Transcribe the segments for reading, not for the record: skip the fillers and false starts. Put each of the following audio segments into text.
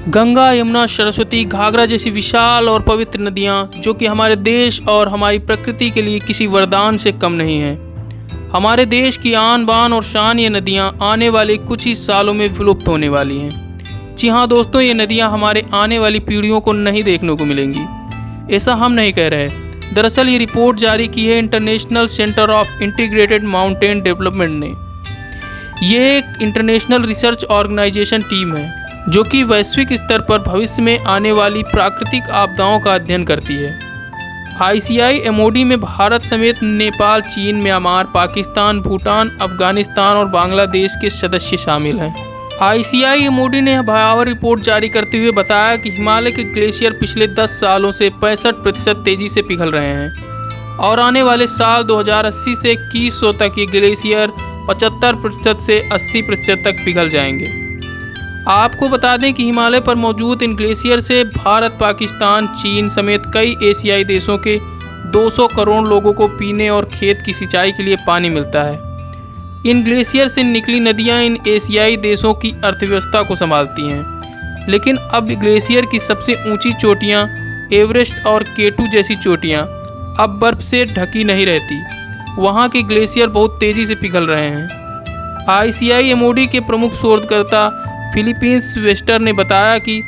गंगा, यमुना, सरस्वती, घाघरा जैसी विशाल और पवित्र नदियाँ जो कि हमारे देश और हमारी प्रकृति के लिए किसी वरदान से कम नहीं हैं। हमारे देश की आन बान और शान ये नदियाँ आने वाले कुछ ही सालों में विलुप्त होने वाली हैं। जी हाँ दोस्तों, ये नदियाँ हमारे आने वाली पीढ़ियों को नहीं देखने को मिलेंगी। ऐसा हम नहीं कह रहे। दरअसल ये रिपोर्ट जारी की है international centre of integrated mountain development ने। ये एक इंटरनेशनल रिसर्च ऑर्गेनाइजेशन टीम है जो कि वैश्विक स्तर पर भविष्य में आने वाली प्राकृतिक आपदाओं का अध्ययन करती है। ICIMOD में भारत समेत नेपाल, चीन, म्यांमार, पाकिस्तान, भूटान, अफगानिस्तान और बांग्लादेश के सदस्य शामिल हैं। ICIMOD ने भयावह रिपोर्ट जारी करते हुए बताया कि हिमालय के ग्लेशियर पिछले 10 सालों से 65% तेजी से पिघल रहे हैं और आने वाले साल 2080 से 2100 तक ये ग्लेशियर 75% से 80% तक पिघल जाएंगे। आपको बता दें कि हिमालय पर मौजूद इन ग्लेशियर से भारत, पाकिस्तान, चीन समेत कई एशियाई देशों के 200 करोड़ लोगों को पीने और खेत की सिंचाई के लिए पानी मिलता है। इन ग्लेशियर से निकली नदियां इन एशियाई देशों की अर्थव्यवस्था को संभालती हैं। लेकिन अब ग्लेशियर की सबसे ऊंची चोटियां, एवरेस्ट और केटू जैसी चोटियां अब बर्फ से ढकी नहीं रहती। वहां के ग्लेशियर बहुत तेज़ी से पिघल रहे हैं। ICIMOD के प्रमुख शोधकर्ता फिलीपींस वेस्टर ने बताया कि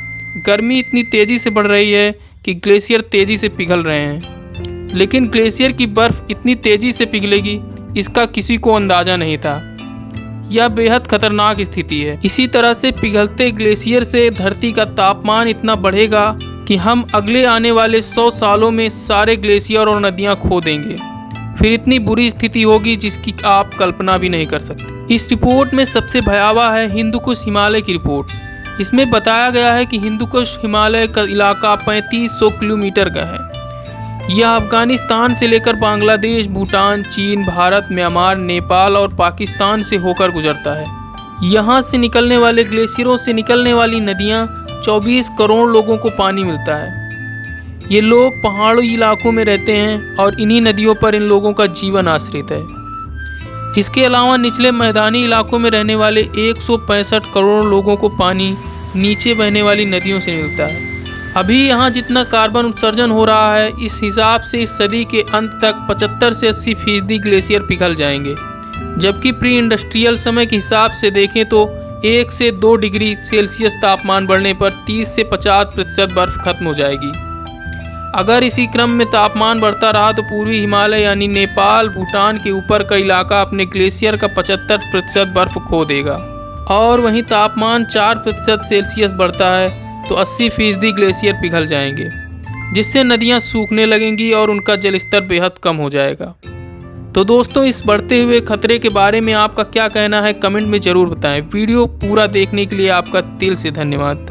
गर्मी इतनी तेज़ी से बढ़ रही है कि ग्लेशियर तेज़ी से पिघल रहे हैं, लेकिन ग्लेशियर की बर्फ़ इतनी तेज़ी से पिघलेगी इसका किसी को अंदाज़ा नहीं था। यह बेहद खतरनाक स्थिति है। इसी तरह से पिघलते ग्लेशियर से धरती का तापमान इतना बढ़ेगा कि हम अगले आने वाले 100 सालों में सारे ग्लेशियर और नदियाँ खो देंगे। फिर इतनी बुरी स्थिति होगी जिसकी आप कल्पना भी नहीं कर सकते। इस रिपोर्ट में सबसे भयावह है हिंदुकुश हिमालय की रिपोर्ट। इसमें बताया गया है कि हिंदुकुश हिमालय का इलाका 3500 किलोमीटर का है। यह अफगानिस्तान से लेकर बांग्लादेश, भूटान, चीन, भारत, म्यांमार, नेपाल और पाकिस्तान से होकर गुजरता है। यहाँ से निकलने वाले ग्लेशियरों से निकलने वाली नदियाँ 24 करोड़ लोगों को पानी मिलता है। ये लोग पहाड़ी इलाकों में रहते हैं और इन्हीं नदियों पर इन लोगों का जीवन आश्रित है। इसके अलावा निचले मैदानी इलाकों में रहने वाले 165 करोड़ लोगों को पानी नीचे बहने वाली नदियों से मिलता है। अभी यहाँ जितना कार्बन उत्सर्जन हो रहा है, इस हिसाब से इस सदी के अंत तक 75 से 80% ग्लेशियर पिघल जाएंगे, जबकि प्री इंडस्ट्रियल समय के हिसाब से देखें तो 1 से 2 डिग्री सेल्सियस तापमान बढ़ने पर 30 से 50% बर्फ खत्म हो जाएगी। अगर इसी क्रम में तापमान बढ़ता रहा तो पूर्वी हिमालय यानी नेपाल, भूटान के ऊपर का इलाका अपने ग्लेशियर का 75% बर्फ खो देगा। और वहीं तापमान 4% सेल्सियस बढ़ता है तो 80% ग्लेशियर पिघल जाएंगे, जिससे नदियां सूखने लगेंगी और उनका जलस्तर बेहद कम हो जाएगा। तो दोस्तों, इस बढ़ते हुए खतरे के बारे में आपका क्या कहना है कमेंट में ज़रूर बताएं। वीडियो पूरा देखने के लिए आपका दिल से धन्यवाद।